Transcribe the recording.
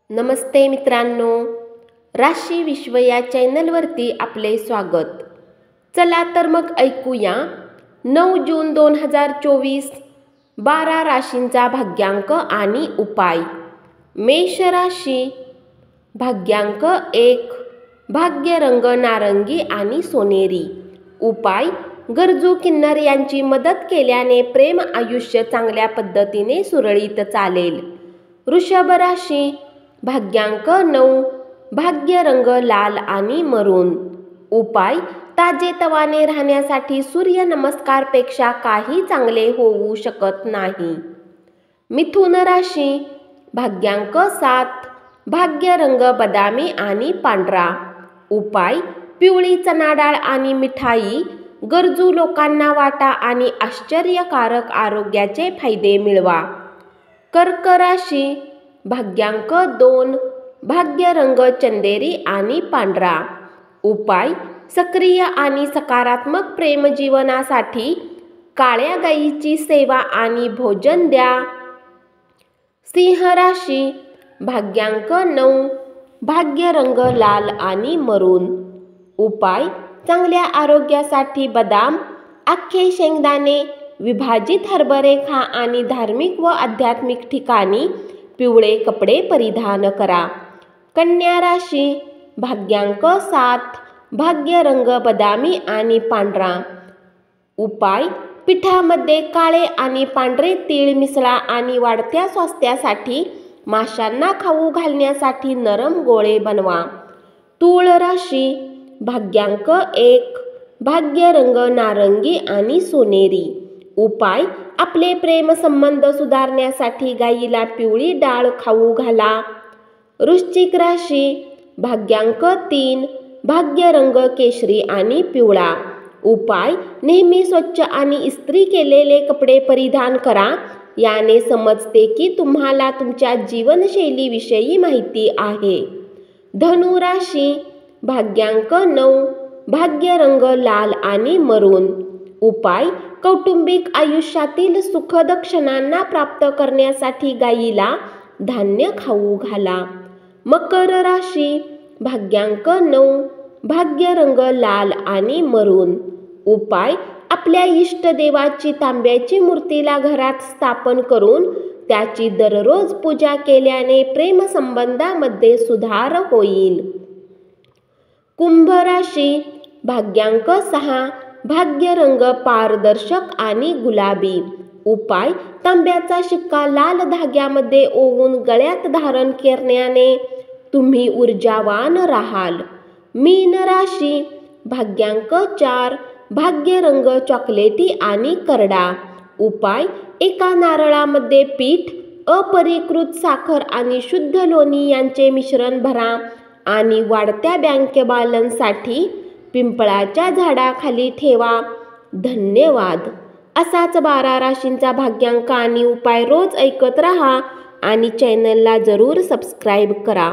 नमस्ते मित्रांनो, राशी विश्व या चॅनलवरती आपले स्वागत। चला तर मग ऐकूया 9 जून 2024 12 राशींचा भाग्यांक आणि उपाय। मेष राशी, भाग्यांक 1, भाग्य रंग नारंगी आणि सोनेरी। उपाय, गरजू किन्नर यांची मदत केल्याने प्रेम आयुष्य चांगल्या पद्धतीने सुरळीत चालेल। वृषभ राशी, भाग्यांक 9, भाग्य रंग लाल आणि मरून। उपाय, ताजेतवाने राहण्यासाठी सूर्य नमस्कार पेक्षा काही चांगले होऊ शकत नाही। मिथुन राशी, भाग्यांक 7, भाग्य रंग बदामी आणि पांढरा। उपाय, पिवळी चणा डाळ आणि मिठाई, गरजू लोकांना वाटा आणि आश्चर्यकारक आरोग्याचे फायदे मिळवा। कर्क राशी, भाग्यांक 2, भाग्य रंग चंदेरी आणि पांढरा। उपाय, सक्रिय आणि सकारात्मक प्रेम जीवनासाठी काळ्या गायीची सेवा आणि भोजन द्या। सिंह राशी, भाग्यांक 9, भाग्य रंग लाल आणि मरून। उपाय, चांगल्या आरोग्यासाठी बदाम, अख्खे शेंगदाणे, विभाजित हरभरे खा आणि धार्मिक व आध्यात्मिक ठिकाणी पिवळे कपडे परिधान करा। कन्या राशी, भाग्यांक 7, भाग्य रंग बदामी आणि पांढरा। उपाय, पिठामध्ये काळे आणि पांढरे तीळ मिसळा आणि वाढत्या स्वास्थ्यासाठी माशांना खाऊ घालण्यासाठी नरम गोळे बनवा। तूळ राशी, भाग्यांक 1, भाग्य रंग नारंगी आणि सोनेरी। उपाय, आपले प्रेम संबंध सुधारण्यासाठी गायीला पिवळी डाळ खाऊ घाला। वृश्चिक राशी, भाग्यांक 3, भाग्य रंग केशरी आणि पिवळा। उपाय, नेहमी स्वच्छ आणि इस्त्री केलेले कपडे परिधान करा, याने समजते की तुम्हाला तुमच्या जीवनशैलीविषयी माहिती आहे। धनु राशी, भाग्यांक 9, भाग्य रंग लाल आणि मरून। उपाय, कौटुंबिक आयुष्यातील सुखद क्षणांना प्राप्त करण्यासाठी गायीला धान्य खाऊ घाला। मकर राशी, भाग्यांक 9, भाग्य रंग लाल आणि मरून। उपाय, आपल्या इष्टदेवाची तांब्याची मूर्तीला घरात स्थापन करून त्याची दररोज पूजा केल्याने प्रेमसंबंधामध्ये सुधार होईल। कुंभ राशी, भाग्यांक 6, भाग्य रंग पारदर्शक आणि गुलाबी। उपाय, तांब्याचा शिक्का लाल धाग्यामध्ये ओवून गळ्यात धारण करण्याने तुम्ही ऊर्जावान राहाल। मीन राशी, भाग्यांक 4, भाग्य रंग चॉकलेटी आणि करडा। उपाय, एका नारळामध्ये पीठ, अपरिकृत साखर आणि शुद्ध लोणी यांचे मिश्रण भरा आणि वाढत्या बँक बॅलन्ससाठी पिंपळाच्या झाडाखाली ठेवा। धन्यवाद। असाच 12 राशींचा भाग्यांक आणि उपाय रोज ऐकत रहा आणि चॅनलला जरूर सबस्क्राईब करा।